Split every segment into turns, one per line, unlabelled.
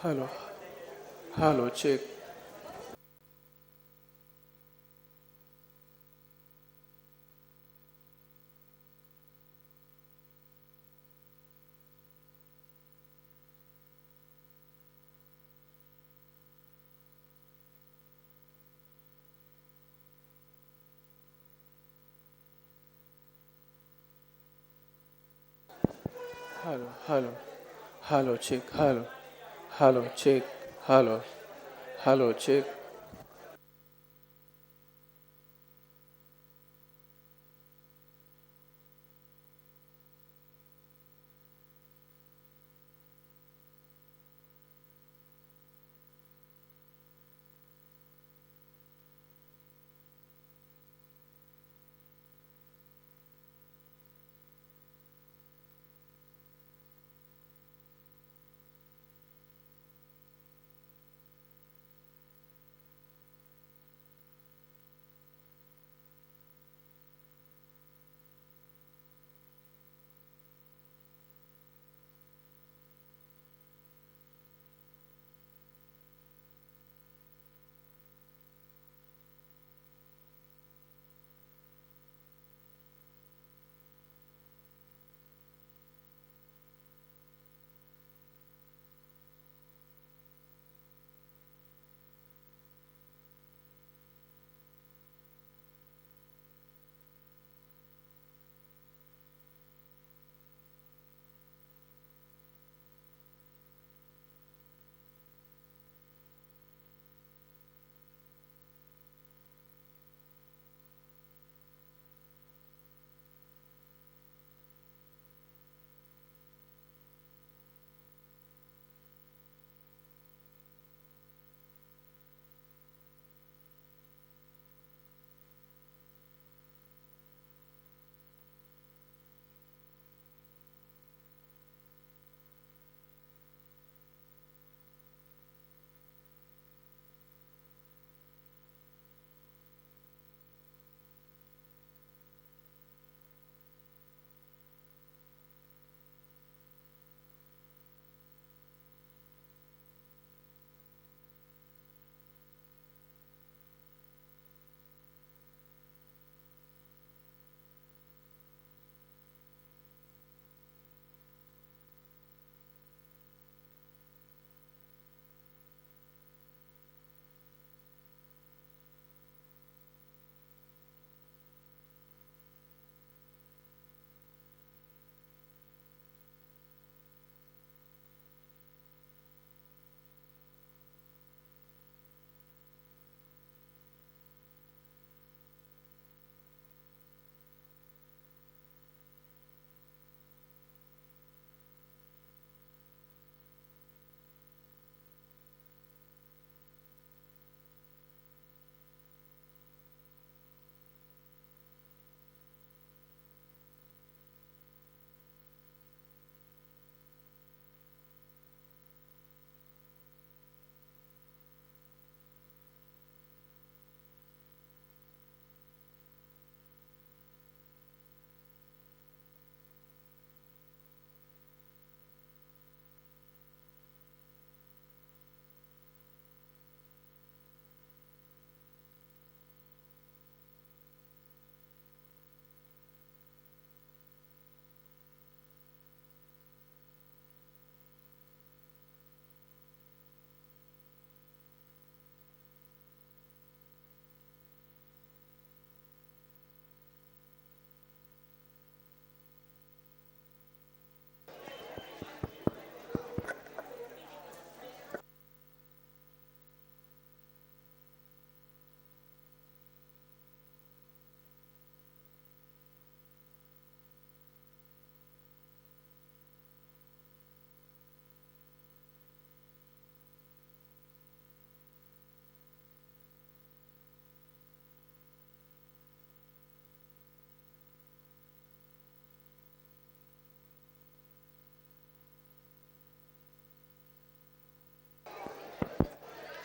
Hello, hello, check. Hello, hello, hello, check. Hello, hello, check. Hello, hello, check.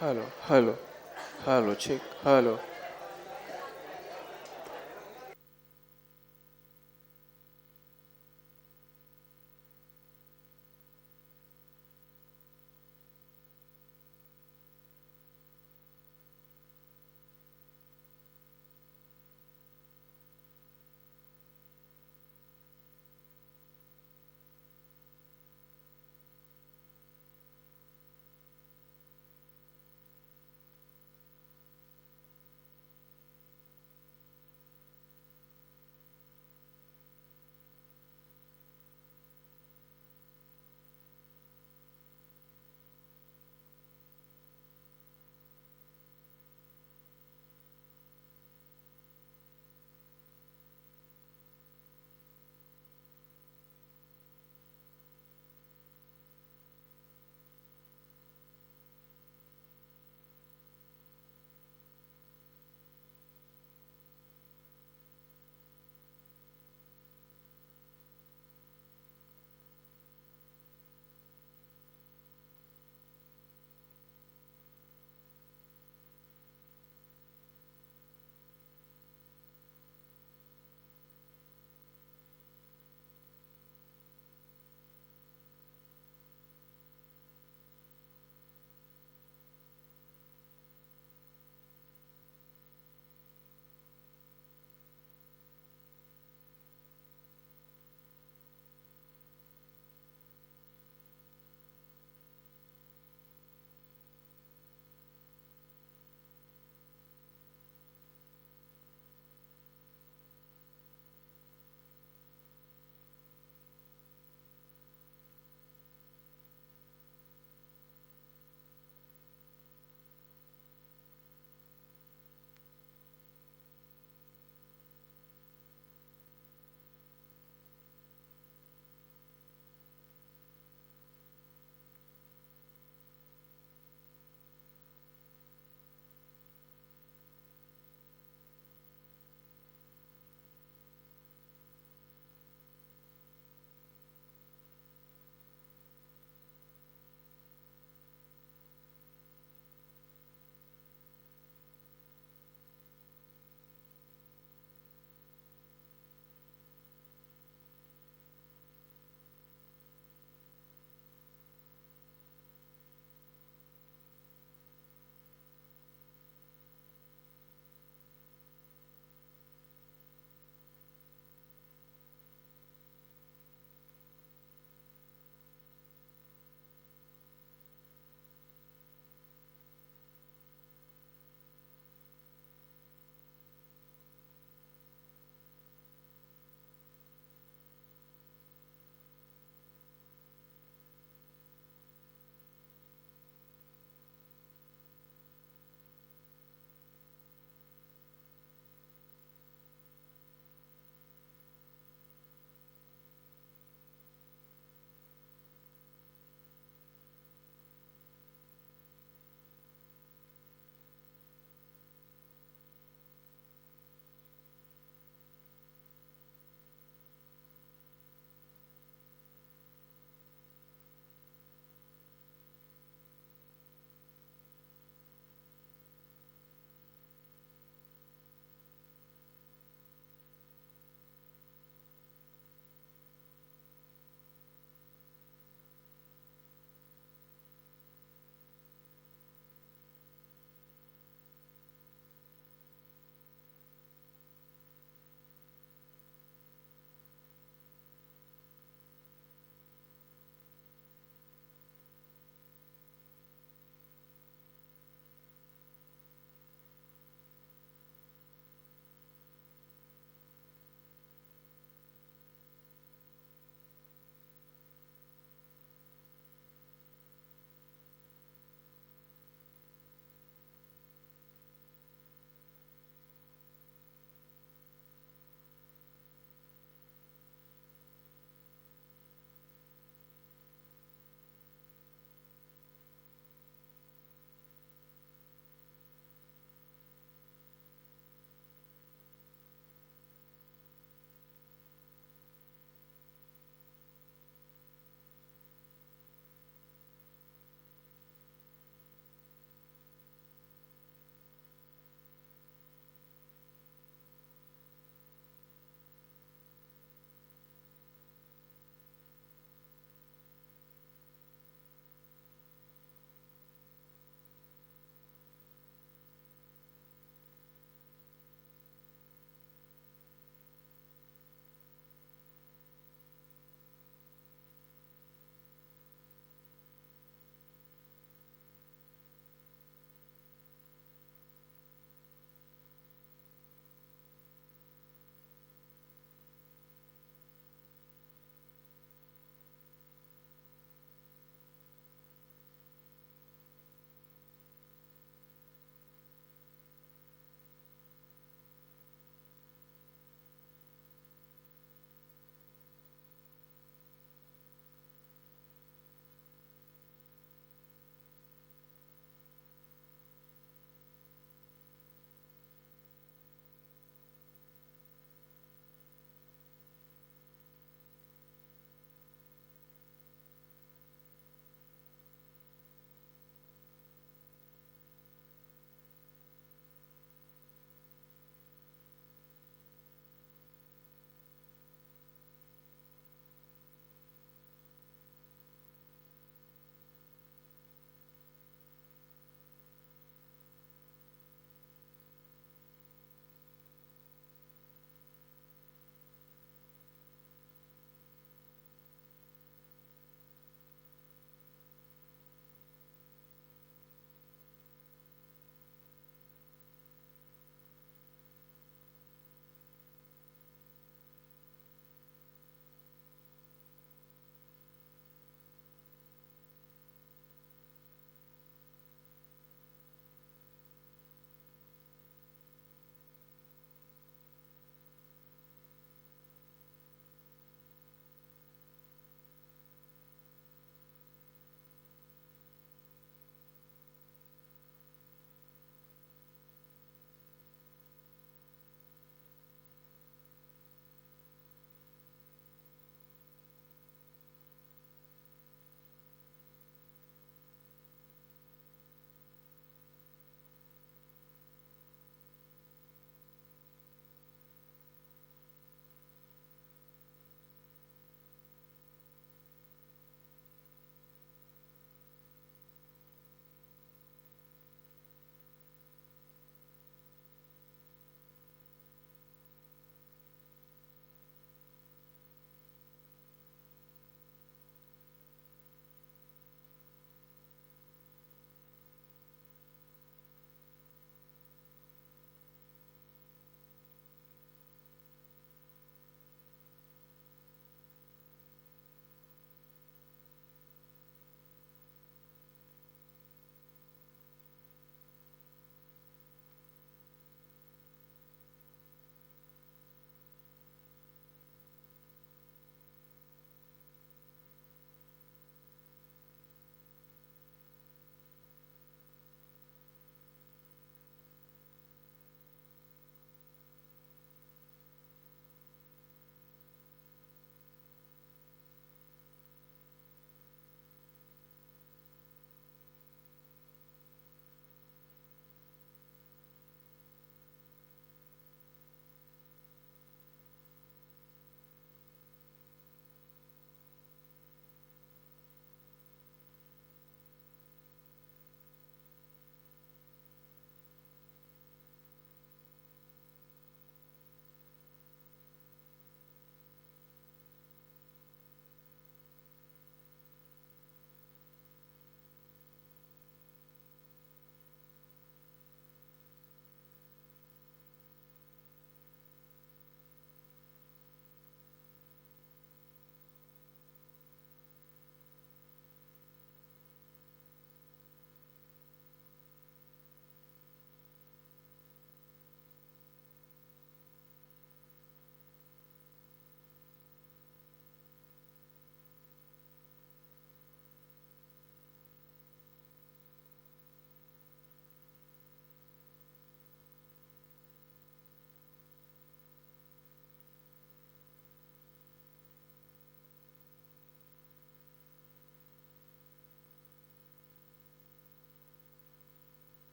Hello, hello, hello, check. Hello,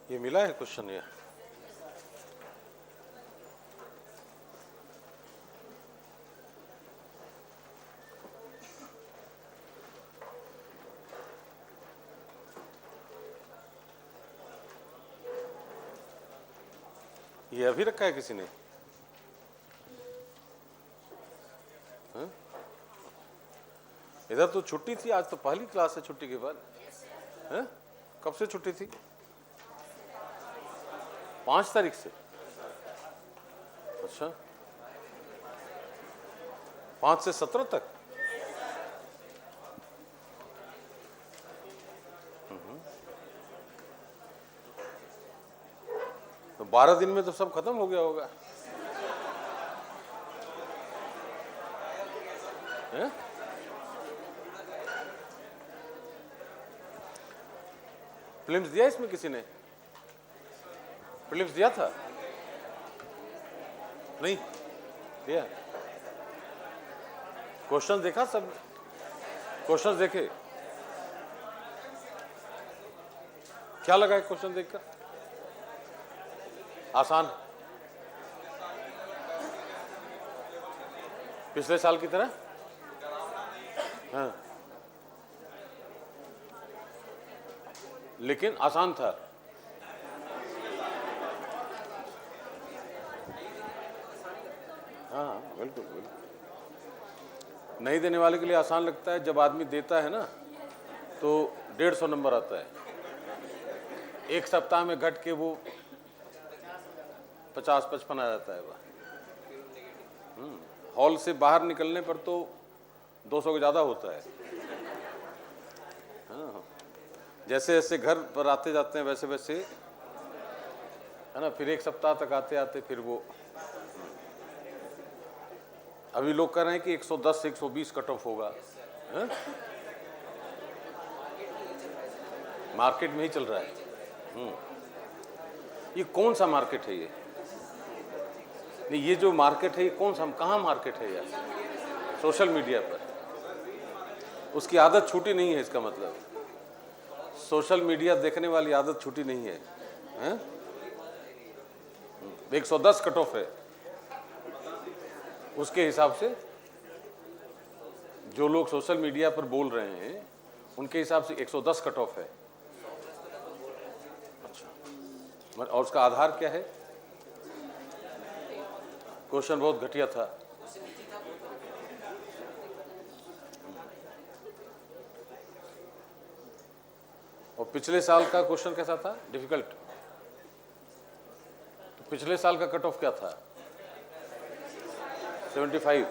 ये मिला है question ये अभी रखा है किसी ने? हाँ? इधर तो छुट्टी थी, आज तो पहली क्लास है छुट्टी के बाद। हाँ? कब से छुट्टी थी? 5 तारीख से। अच्छा, 5 से 17 तक। तो 12 दिन में तो सब खत्म हो गया होगा। है? प्रीलिम्स दिया इसमें किसी ने? प्रीलिम्स दिया था? नहीं दिया? क्वेश्चन देखा? सब क्वेश्चन देखे? क्या लगा है क्वेश्चन देखकर? आसान? पिछले साल की तरह? हाँ, लेकिन आसान था। हाँ बिल्कुल बिल्कुल। नहीं देने वाले के लिए आसान लगता है, जब आदमी देता है ना तो 150 नंबर आता है। एक सप्ताह में घट के वो 50-55 आ जाता है। वह हॉल से बाहर निकलने पर तो 200 के ज़्यादा होता है। हाँ, जैसे जैसे घर पर आते जाते हैं वैसे वैसे, है ना, फिर एक सप्ताह तक आते आते फिर वो। अभी लोग कह रहे हैं कि 110 से 120 कट ऑफ होगा। है? मार्केट में ही चल रहा है। ये कौन सा मार्केट है ये? नहीं, ये जो मार्केट है ये कौन सा, कहाँ मार्केट है यार? सोशल मीडिया पर। उसकी आदत छूटी नहीं है, इसका मतलब सोशल मीडिया देखने वाली आदत छूटी नहीं है, हैं? 110 कट ऑफ है। उसके हिसाब से जो लोग सोशल मीडिया पर बोल रहे हैं उनके हिसाब से 110 कट ऑफ है। अच्छा, और उसका आधार क्या है? क्वेश्चन बहुत घटिया था। और पिछले साल का क्वेश्चन कैसा था? डिफिकल्ट। तो पिछले साल का कट ऑफ क्या था? 75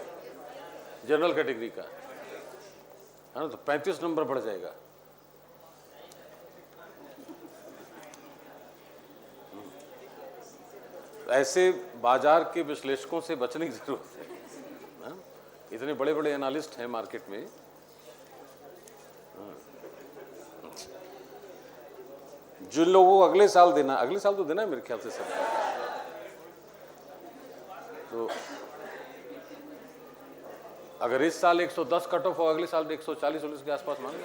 जनरल कैटेगरी का, है ना, तो 35 नंबर बढ़ जाएगा। ऐसे बाजार के विश्लेषकों से बचने की जरूरत है। इतने बड़े बड़े एनालिस्ट हैं मार्केट में। जिन लोगों को अगले साल तो देना है मेरे ख्याल से सब। तो अगर इस साल 110 कट ऑफ हो, अगले साल 140-140 के आसपास मान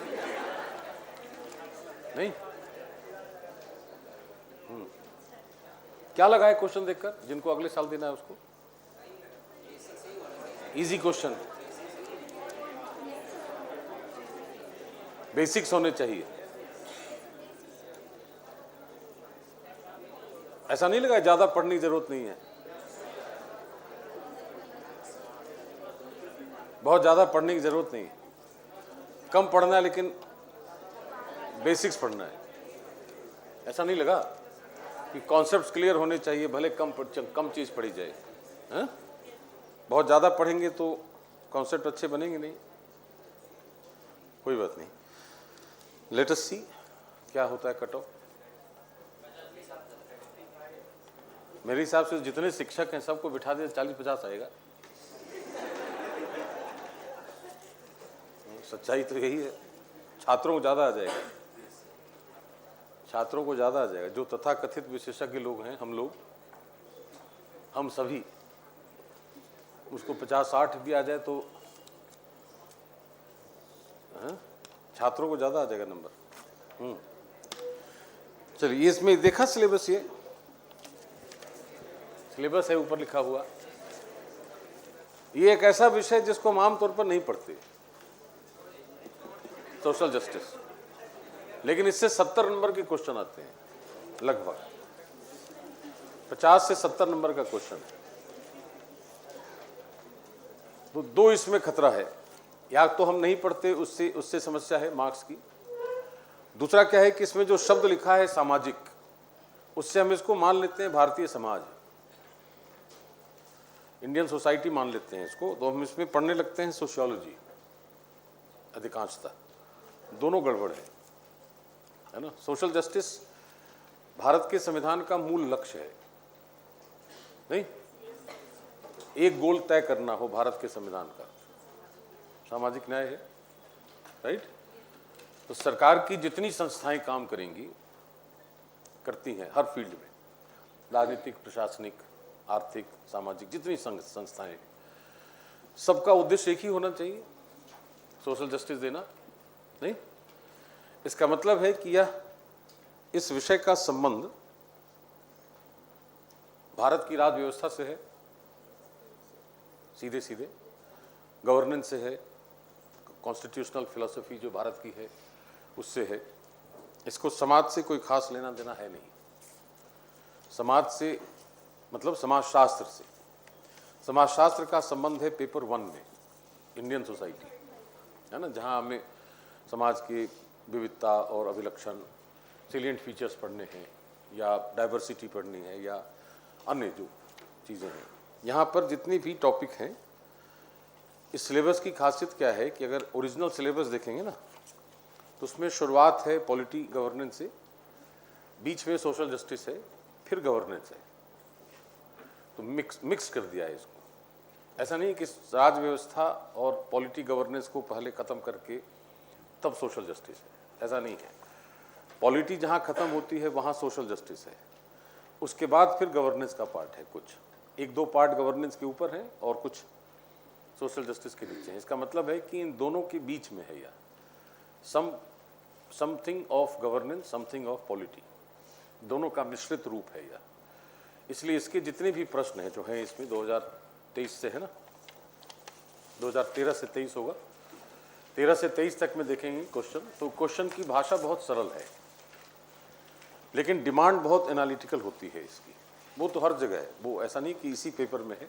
नहीं। क्या लगा है क्वेश्चन देखकर? जिनको अगले साल देना है उसको इजी क्वेश्चन, बेसिक्स होने चाहिए। ऐसा नहीं लगा ज्यादा पढ़ने की जरूरत नहीं है? बहुत ज्यादा पढ़ने की जरूरत नहीं है, कम पढ़ना है, लेकिन बेसिक्स पढ़ना है। ऐसा नहीं लगा कि कॉन्सेप्ट्स क्लियर होने चाहिए, भले कम चीज पढ़ी जाए। हैं? बहुत ज्यादा पढ़ेंगे तो कॉन्सेप्ट अच्छे बनेंगे नहीं। कोई बात नहीं, लेट अस सी क्या होता है कट ऑफ। मेरे हिसाब से जितने शिक्षक हैं सबको बिठा दे 40-50 आएगा। सच्चाई तो यही है। छात्रों को ज्यादा आ जाएगा, छात्रों को ज्यादा आ जाएगा। जो तथाकथित विशेषज्ञ लोग हैं, हम सभी, उसको 50-60 भी आ जाए तो छात्रों को ज्यादा आ जाएगा नंबर। चलिए, इसमें देखा सिलेबस, ये सिलेबस है ऊपर लिखा हुआ। ये एक ऐसा विषय है जिसको हम आमतौर पर नहीं पढ़ते, सोशल जस्टिस, लेकिन इससे 70 नंबर के क्वेश्चन आते हैं, लगभग 50 से 70 नंबर का क्वेश्चन है। तो दो इसमें खतरा है, या तो हम नहीं पढ़ते, उससे समस्या है मार्क्स की। दूसरा क्या है कि इसमें जो शब्द लिखा है सामाजिक, उससे हम इसको मान लेते हैं भारतीय समाज, इंडियन सोसाइटी मान लेते हैं इसको, तो हम इसमें पढ़ने लगते हैं सोशियोलॉजी अधिकांशतः। दोनों गड़बड़ है ना। सोशल जस्टिस भारत के संविधान का मूल लक्ष्य है, नहीं एक गोल तय करना हो भारत के संविधान का, सामाजिक न्याय है, राइट। तो सरकार की जितनी संस्थाएं काम करेंगी, करती हैं हर फील्ड में, राजनीतिक, प्रशासनिक, आर्थिक, सामाजिक, जितनी संस्थाएं, सबका उद्देश्य एक ही होना चाहिए, सोशल जस्टिस देना, नहीं। इसका मतलब है कि यह इस विषय का संबंध भारत की राज व्यवस्था से है, सीधे सीधे गवर्नेंस से है, कॉन्स्टिट्यूशनल फिलॉसफी जो भारत की है उससे है। इसको समाज से कोई खास लेना देना है नहीं। समाज से मतलब समाजशास्त्र से, समाजशास्त्र का संबंध है पेपर 1 में, इंडियन सोसाइटी, है ना, जहां हमें समाज की विविधता और अभिलक्षण, सेलिएंट फीचर्स पढ़ने हैं, या डाइवर्सिटी पढ़नी है, या अन्य जो चीज़ें हैं। यहाँ पर जितनी भी टॉपिक हैं, इस सिलेबस की खासियत क्या है कि अगर ओरिजिनल सिलेबस देखेंगे ना, तो उसमें शुरुआत है पॉलिटी गवर्नेंस से, बीच में सोशल जस्टिस है, फिर गवर्नेंस है। तो मिक्स कर दिया है इसको। ऐसा नहीं कि राज व्यवस्था और पॉलिटी गवर्नेंस को पहले ख़त्म करके तब सोशल जस्टिस है, ऐसा नहीं है। पॉलिटी जहाँ ख़त्म होती है वहाँ सोशल जस्टिस है, उसके बाद फिर गवर्नेंस का पार्ट है, कुछ 1-2 पार्ट गवर्नेंस के ऊपर है और कुछ सोशल जस्टिस के नीचे है। इसका मतलब है कि इन दोनों के बीच में है, या something of governance, something of polity, दोनों का मिश्रित रूप है यह। इसलिए इसके जितने भी प्रश्न हैं जो हैं इसमें, 2023 से है ना, 2013 से 23 होगा, 13 से 23 तक में देखेंगे क्वेश्चन, तो क्वेश्चन की भाषा बहुत सरल है, लेकिन डिमांड बहुत एनालिटिकल होती है इसकी। वो तो हर जगह है, वो ऐसा नहीं कि इसी पेपर में है।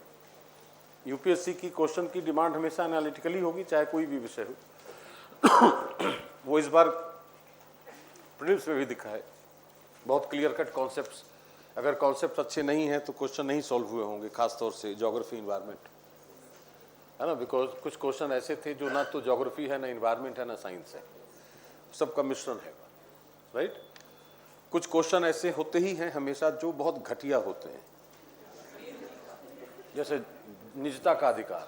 यूपीएससी की क्वेश्चन की डिमांड हमेशा एनालिटिकल ही होगी, चाहे कोई भी विषय हो। वो इस बार प्रीलिम्स में भी दिखा है, बहुत क्लियर कट कॉन्सेप्ट्स। अगर कॉन्सेप्ट अच्छे नहीं हैं तो क्वेश्चन नहीं सॉल्व हुए होंगे, खासतौर से ज्योग्राफी, इन्वायरमेंट, है ना, बिकॉज कुछ क्वेश्चन ऐसे थे जो ना तो ज्योग्राफी है, ना इन्वायरमेंट है, ना साइंस है, सबका मिश्रण है, राइट। कुछ क्वेश्चन ऐसे होते ही हैं हमेशा जो बहुत घटिया होते हैं, जैसे निजता का अधिकार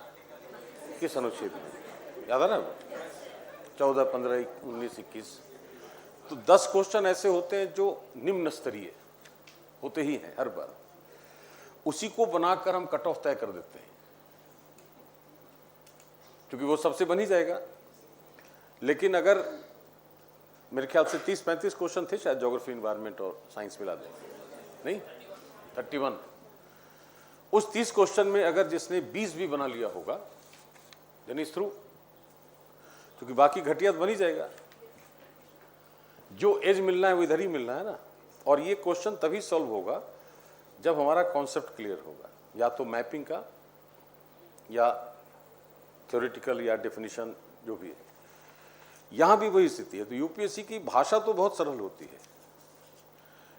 किस अनुच्छेद में, याद है ना, 14, 15, 19, 21। तो 10 क्वेश्चन ऐसे होते हैं जो निम्न स्तरीय होते ही हैं हर बार, उसी को बनाकर हम कट ऑफ तय कर देते हैं, क्योंकि वो सबसे बन ही जाएगा। लेकिन अगर मेरे ख्याल से 30-35 क्वेश्चन थे शायद, ज्योग्राफी, इन्वायरमेंट और साइंस मिला दें, नहीं 31, उस 30 क्वेश्चन में अगर जिसने 20 भी बना लिया होगा, देन इज थ्रू, क्योंकि बाकी घटिया बन ही जाएगा। जो एज मिलना है वो इधर ही मिलना है ना। और ये क्वेश्चन तभी सॉल्व होगा जब हमारा कॉन्सेप्ट क्लियर होगा, या तो मैपिंग का, या थ्योरेटिकल, या डेफिनेशन, जो भी है। यहां भी वही स्थिति है। तो यूपीएससी की भाषा तो बहुत सरल होती है,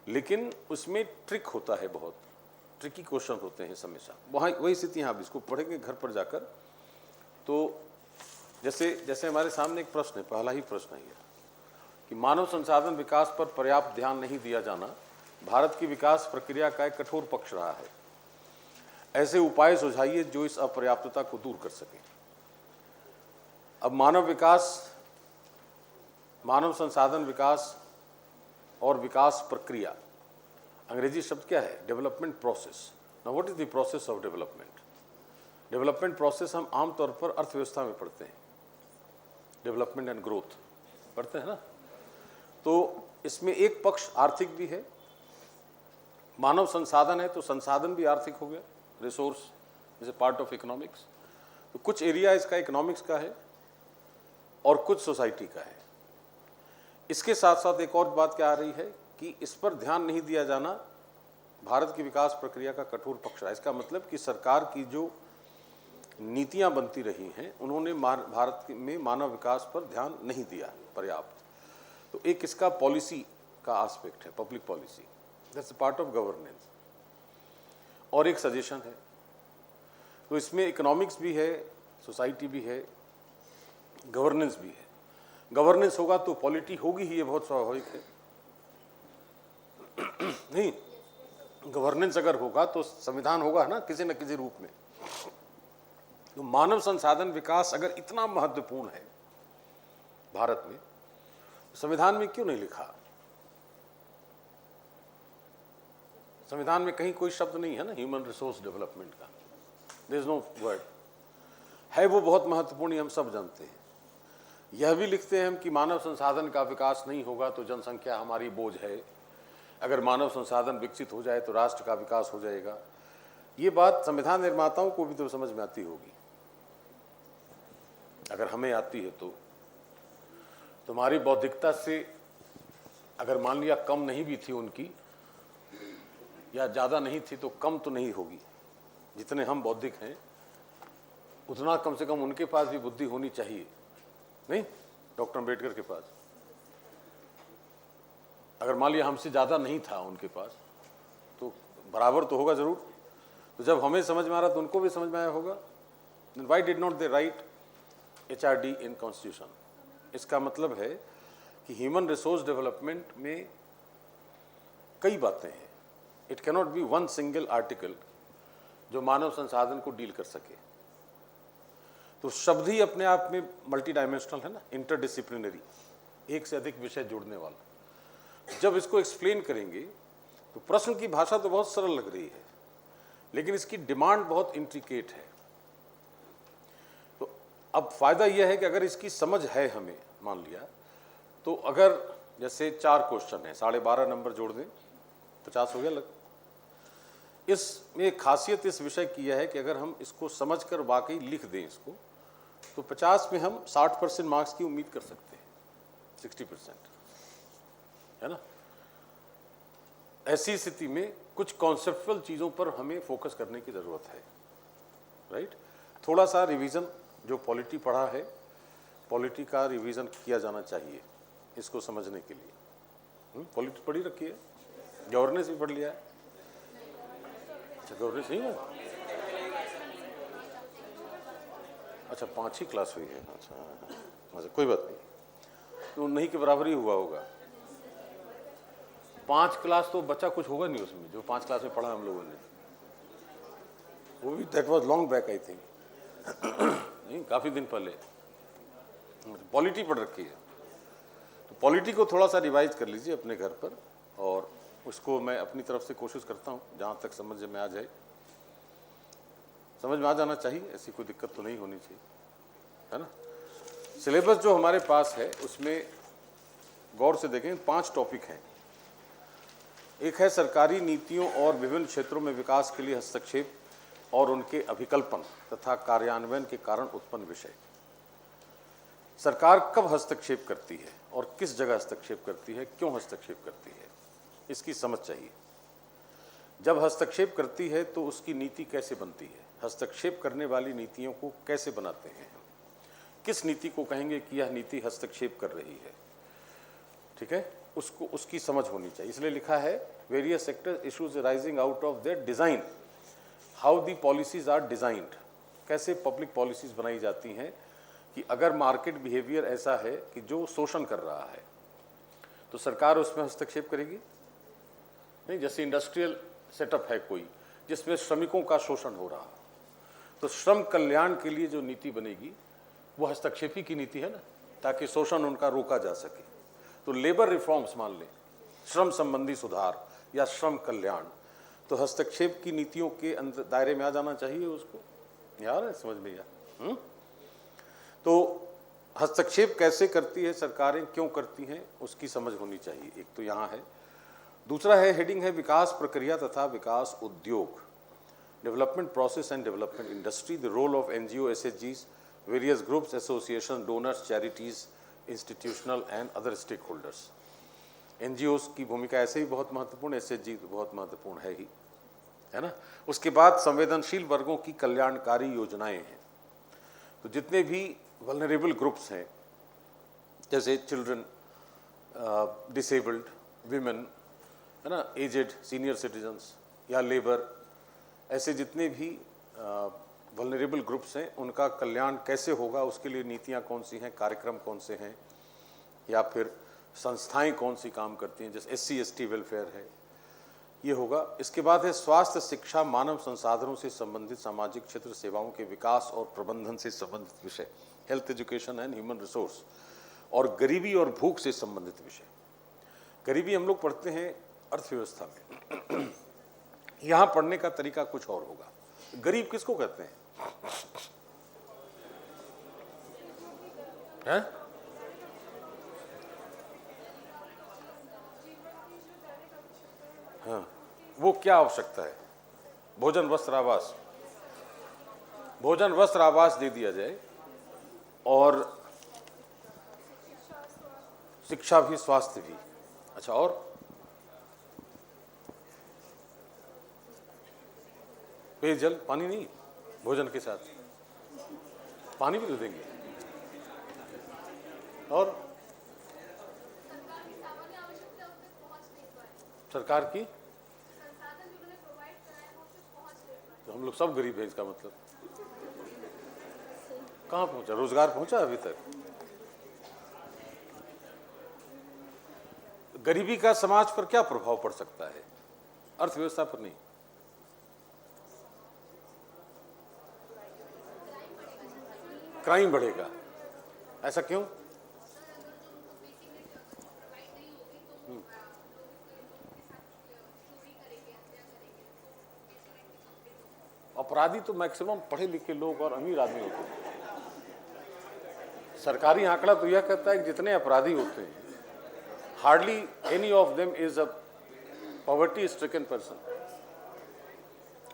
लेकिन उसमें ट्रिक होता है, बहुत ट्रिकी क्वेश्चन होते हैं हमेशा। वहाँ वही स्थिति यहाँ भी, इसको पढ़ेंगे घर पर जाकर। तो जैसे हमारे सामने एक प्रश्न है, पहला ही प्रश्न है कि मानव संसाधन विकास पर पर्याप्त ध्यान नहीं दिया जाना भारत की विकास प्रक्रिया का एक कठोर पक्ष रहा है। ऐसे उपाय सुझाइए जो इस अपर्याप्तता को दूर कर सकें। अब मानव संसाधन विकास और विकास प्रक्रिया, अंग्रेजी शब्द क्या है, development process. Now what is the process of development? Development process हम आमतौर पर अर्थव्यवस्था में पढ़ते हैं, डेवलपमेंट एंड ग्रोथ पढ़ते हैं ना। तो इसमें एक पक्ष आर्थिक भी है, मानव संसाधन है तो संसाधन भी आर्थिक हो गया, resource is a part of economics. तो कुछ एरिया इसका इकोनॉमिक्स का है और कुछ सोसाइटी का है। इसके साथ साथ एक और बात क्या आ रही है कि इस पर ध्यान नहीं दिया जाना भारत की विकास प्रक्रिया का कठोर पक्ष है। इसका मतलब कि सरकार की जो नीतियां बनती रही हैं उन्होंने भारत में मानव विकास पर ध्यान नहीं दिया पर्याप्त। तो एक इसका पॉलिसी का एस्पेक्ट है, public policy, that's a part of governance. और एक सजेशन है, तो इसमें इकोनॉमिक्स भी है, सोसाइटी भी है, गवर्नेंस भी है। गवर्नेंस होगा तो पॉलिटी होगी ही, ये बहुत स्वाभाविक है। नहीं, गवर्नेंस अगर होगा तो संविधान होगा ना किसी न किसी रूप में। तो मानव संसाधन विकास अगर इतना महत्वपूर्ण है भारत में, संविधान में क्यों नहीं लिखा? संविधान में कहीं कोई शब्द नहीं है ना ह्यूमन रिसोर्स डेवलपमेंट का, देयर इज नो वर्ड। है वो बहुत महत्वपूर्ण, हम सब जानते हैं। यह भी लिखते हैं हम कि मानव संसाधन का विकास नहीं होगा तो जनसंख्या हमारी बोझ है, अगर मानव संसाधन विकसित हो जाए तो राष्ट्र का विकास हो जाएगा। ये बात संविधान निर्माताओं को भी तो समझ में आती होगी, अगर हमें आती है तो। तुम्हारी बौद्धिकता से अगर मान लिया कम नहीं भी थी उनकी या ज़्यादा नहीं थी तो कम तो नहीं होगी। जितने हम बौद्धिक हैं उतना कम से कम उनके पास भी बुद्धि होनी चाहिए, नहीं? डॉक्टर अम्बेडकर के पास अगर मान लिया हमसे ज़्यादा नहीं था उनके पास तो बराबर तो होगा ज़रूर। तो जब हमें समझ में आ रहा तो उनको भी समझ में आया होगा। Why did not they right HRD in constitution? इसका मतलब है कि ह्यूमन रिसोर्स डेवलपमेंट में कई बातें हैं। It cannot be one single article जो मानव संसाधन को डील कर सके। तो शब्द ही अपने आप में मल्टी डायमेंशनल है ना, इंटरडिसिप्लिनरी, एक से अधिक विषय जोड़ने वाला। जब इसको एक्सप्लेन करेंगे तो प्रश्न की भाषा तो बहुत सरल लग रही है, लेकिन इसकी डिमांड बहुत इंट्रिकेट है। तो अब फायदा यह है कि अगर इसकी समझ है हमें, मान लिया तो अगर जैसे 4 क्वेश्चन है, 12.5 नंबर जोड़ दें, 50 हो गया लग। इसमें खासियत इस विषय की यह है कि अगर हम इसको समझकर वाकई लिख दें इसको, तो 50 में हम 60% मार्क्स की उम्मीद कर सकते हैं, 60%, है ना। ऐसी स्थिति में कुछ कॉन्सेप्चुअल चीज़ों पर हमें फोकस करने की ज़रूरत है, राइट। थोड़ा सा रिवीजन, जो पॉलिटी पढ़ा है, पॉलिटी का रिवीजन किया जाना चाहिए इसको समझने के लिए। पॉलिटी पढ़ी रखी है, गवर्नेंस भी पढ़ लिया है। अच्छा, गवर्नेंस नहीं है, अच्छा 5 ही क्लास हुई है। अच्छा, कोई बात नहीं, तो नहीं के बराबर ही हुआ होगा। 5 क्लास तो बच्चा कुछ होगा नहीं उसमें, जो 5 क्लास में पढ़ा हम लोगों ने, वो भी that was long back I think, नहीं काफ़ी दिन पहले। पॉलिटी पढ़ रखी है, तो पॉलिटी को थोड़ा सा रिवाइज कर लीजिए अपने घर पर, और उसको मैं अपनी तरफ से कोशिश करता हूँ जहाँ तक समझ में आ जाए। समझ में आ जाना चाहिए, ऐसी कोई दिक्कत तो नहीं होनी चाहिए, है ना। सिलेबस जो हमारे पास है उसमें गौर से देखें, 5 टॉपिक हैं। एक है सरकारी नीतियों और विभिन्न क्षेत्रों में विकास के लिए हस्तक्षेप और उनके अभिकल्पन तथा कार्यान्वयन के कारण उत्पन्न विषय। सरकार कब हस्तक्षेप करती है और किस जगह हस्तक्षेप करती है, क्यों हस्तक्षेप करती है, इसकी समझ चाहिए। जब हस्तक्षेप करती है तो उसकी नीति कैसे बनती है, हस्तक्षेप करने वाली नीतियों को कैसे बनाते हैं, किस नीति को कहेंगे कि यह नीति हस्तक्षेप कर रही है, ठीक है, उसको उसकी समझ होनी चाहिए। इसलिए लिखा है various sector issues rising out of their design, how the policies are designed, कैसे पब्लिक पॉलिसीज बनाई जाती हैं कि अगर मार्केट बिहेवियर ऐसा है कि जो शोषण कर रहा है तो सरकार उसमें हस्तक्षेप करेगी नहीं। जैसे इंडस्ट्रियल सेटअप है कोई जिसमें श्रमिकों का शोषण हो रहा, तो श्रम कल्याण के लिए जो नीति बनेगी वो हस्तक्षेपी की नीति है ना, ताकि शोषण उनका रोका जा सके। तो लेबर रिफॉर्म्स मान लें, श्रम संबंधी सुधार या श्रम कल्याण, तो हस्तक्षेप की नीतियों के अंदर दायरे में आ जाना चाहिए उसको, यार समझ में आया। तो हस्तक्षेप कैसे करती है सरकारें, क्यों करती हैं, उसकी समझ होनी चाहिए। एक तो यहाँ है। दूसरा है, हेडिंग है विकास प्रक्रिया तथा विकास उद्योग, development process and development industry, the role of NGO, एसएचजीज, various groups, association, donors, charities, institutional and other stakeholders. NGO की भूमिका ऐसे ही बहुत महत्वपूर्ण, एसएचजी बहुत महत्वपूर्ण है ना। उसके बाद संवेदनशील वर्गों की कल्याणकारी योजनाएं हैं। तो जितने भी वल्नरेबल ग्रुप्स हैं, जैसे चिल्ड्रन, डिसेबल्ड, विमेन, है ना, एजेड, सीनियर सिटीजन्स या लेबर, ऐसे जितने भी वल्नरेबल ग्रुप्स हैं उनका कल्याण कैसे होगा, उसके लिए नीतियाँ कौन सी हैं, कार्यक्रम कौन से हैं, या फिर संस्थाएं कौन सी काम करती हैं, जैसे SC ST वेलफेयर है, ये होगा। इसके बाद है स्वास्थ्य, शिक्षा, मानव संसाधनों से संबंधित सामाजिक क्षेत्र सेवाओं के विकास और प्रबंधन से संबंधित विषय, health, education and human resource, और गरीबी और भूख से संबंधित विषय। गरीबी हम लोग पढ़ते हैं अर्थव्यवस्था में, यहाँ पढ़ने का तरीका कुछ और होगा। गरीब किसको कहते हैं? हाँ, वो क्या आवश्यकता है? भोजन, वस्त्र, आवास। भोजन, वस्त्र, आवास दे दिया जाए, और शिक्षा भी, स्वास्थ्य भी। अच्छा, और पेयजल, पानी नहीं, भोजन के साथ पानी भी तो देंगे। और सरकार की, तो हम लोग सब गरीब हैं, इसका मतलब कहाँ पहुंचा? रोजगार पहुंचा अभी तक? गरीबी का समाज पर क्या प्रभाव पड़ सकता है? अर्थव्यवस्था पर नहीं। क्राइम बढ़ेगा। ऐसा क्यों? अपराधी तो मैक्सिमम पढ़े लिखे लोग और अमीर आदमी होते हैं। सरकारी आंकड़ा तो यह कहता है कि जितने अपराधी होते हैं, hardly any of them is a poverty stricken person.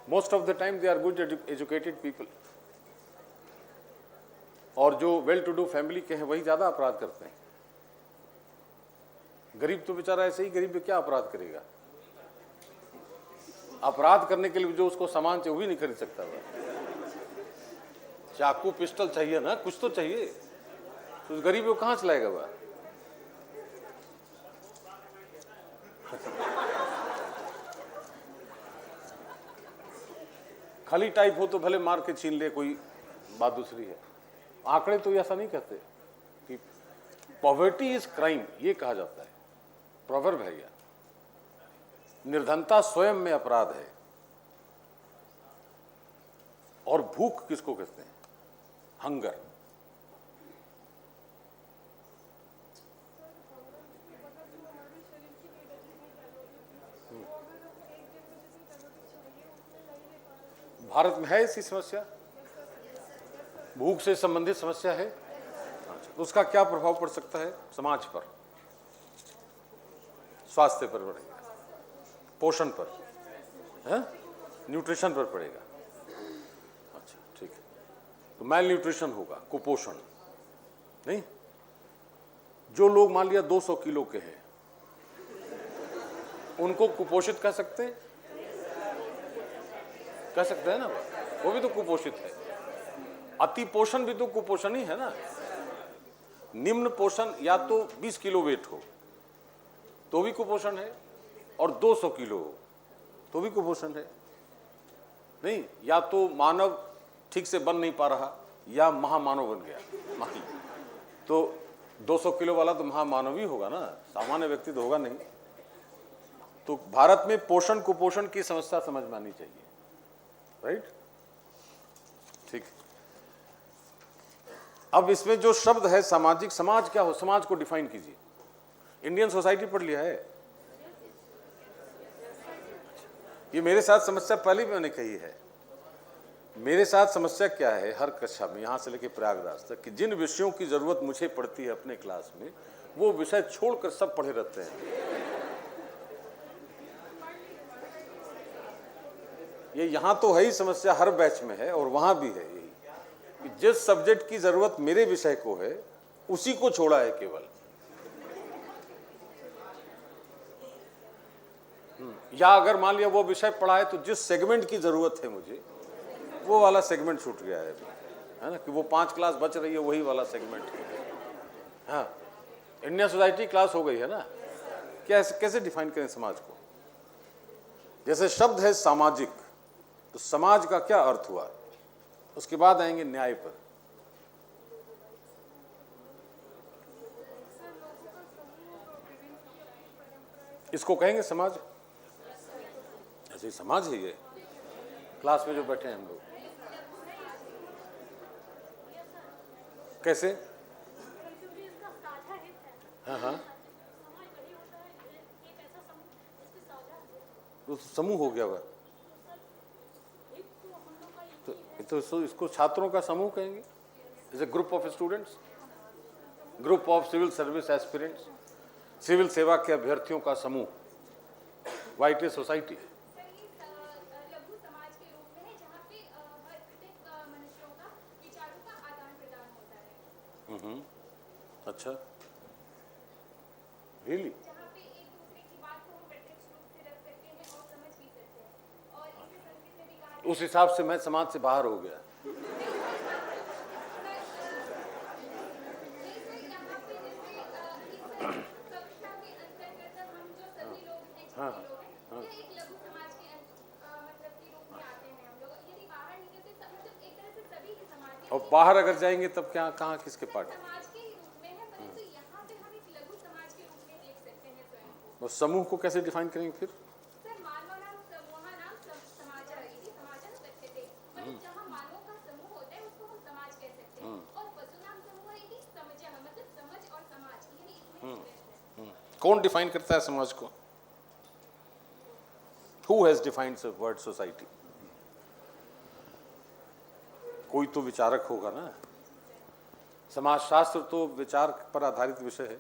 Most of the time they are good educated people, और जो वेल टू डू फैमिली के हैं वही ज्यादा अपराध करते हैं। गरीब तो बेचारा ऐसे ही, गरीब क्या अपराध करेगा? अपराध करने के लिए जो उसको सामान चाहिए वो भी नहीं खरीद सकता। चाकू, पिस्टल चाहिए ना, कुछ तो चाहिए। तो उस गरीब को कहां से लाएगा वह? खाली टाइप हो तो भले मार के छीन ले, कोई बात दूसरी है। आंकड़े तो ऐसा नहीं कहते कि पॉवर्टी इज क्राइम, ये कहा जाता है, प्रोवर्ब है यह। निर्धनता स्वयं में अपराध है। और भूख किसको कहते हैं? हंगर। भारत में है ऐसी समस्या, भूख से संबंधित समस्या है। तो उसका क्या प्रभाव पड़ सकता है समाज पर? स्वास्थ्य पर पड़ेगा, पोषण पर, है, न्यूट्रिशन पर पड़ेगा। अच्छा, ठीक है। तो मैल न्यूट्रिशन होगा, कुपोषण नहीं। जो लोग मान लिया 200 किलो के हैं, उनको कुपोषित कह सकते हैं? कह सकते हैं ना, वो भी तो कुपोषित है। अति पोषण भी तो कुपोषण ही है ना। निम्न पोषण या तो 20 किलो वेट हो तो भी कुपोषण है, और 200 किलो हो तो भी कुपोषण है। नहीं, या तो मानव ठीक से बन नहीं पा रहा या महामानव बन गया, तो 200 किलो वाला तो महामानव ही होगा ना, सामान्य व्यक्ति तो होगा नहीं। तो भारत में पोषण कुपोषण की समस्या समझ में आनी चाहिए, राइट? ठीक। अब इसमें जो शब्द है सामाजिक, समाज क्या हो? समाज को डिफाइन कीजिए। इंडियन सोसाइटी पढ़ लिया है? ये मेरे साथ समस्या पहले भी मैंने कही है। मेरे साथ समस्या क्या है हर कक्षा में, यहाँ से लेकर प्रयागराज तक, कि जिन विषयों की जरूरत मुझे पड़ती है अपने क्लास में, वो विषय छोड़कर सब पढ़े रहते हैं। ये यहाँ तो है ही समस्या, हर बैच में है और वहां भी है यही, कि जिस सब्जेक्ट की जरूरत मेरे विषय को है उसी को छोड़ा है केवल। या अगर मान लिया वो विषय पढ़ा है तो जिस सेगमेंट की जरूरत है मुझे, वो वाला सेगमेंट छूट गया है ना, कि वो 5 क्लास बच रही है वही वाला सेगमेंट। हाँ, इंडियन सोसाइटी क्लास हो गई है ना। कैसे डिफाइन करें समाज को? जैसे शब्द है सामाजिक, तो समाज का क्या अर्थ हुआ, उसके बाद आएंगे न्याय पर। इसको कहेंगे समाज, ऐसे ही समाज है ये। क्लास में जो बैठे हैं हम लोग, कैसे? हाँ हाँ, तो समूह हो गया वह, तो इसको छात्रों का समूह कहेंगे, जैसे group of students, group of civil service aspirants, civil सेवा के अभ्यर्थियों का समूह, वाइट सोसाइटी।
लघु समाज के रूप में है जहाँ पे हर प्रत्येक मनुष्यों का विचारों का आदान प्रदान होता है।
अच्छा, रियली?
जहाँ पे एक दूसरे की बात को हम प्रत्यक्ष रूप से रख सकते हैं और समझ भी सकते हैं, और इसे संस्कृत में भी कहा
उस हिसाब से मैं समाज से बाहर हो गया।
कक्षा के अंतर्गत हम जो सभी लोग हैं, जितने लोग हैं, ये एक लघु समाज के मतलब के रूप में आते हैं हम लोग। यदि बाहर निकलते सब मतलब एक तरह से सभी ही समाज के,
और बाहर अगर जाएंगे तब क्या, कहाँ, किसके पार्ट?
समाज के ही रूप में है, परंतु यहाँ पे हम एक लघु समाज के रूप में देख सकते हैं स्वयं को।
और समूह को कैसे डिफाइन करेंगे फिर?
सर मानवानां समूहानां समाजः इति समाजः कथ्यते, मतलब जहाँ मानवों का समूह होता है उसको हम समाज कह सकते हैं, और पशुनां समूहः इति समजः, मतलब समझ और समाज, यानी इसमें difference है।
कौन डिफाइन करता है समाज को? Who has defined the word society? कोई तो विचारक होगा ना। समाजशास्त्र तो विचार पर आधारित विषय है,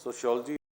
सोशियोलॉजी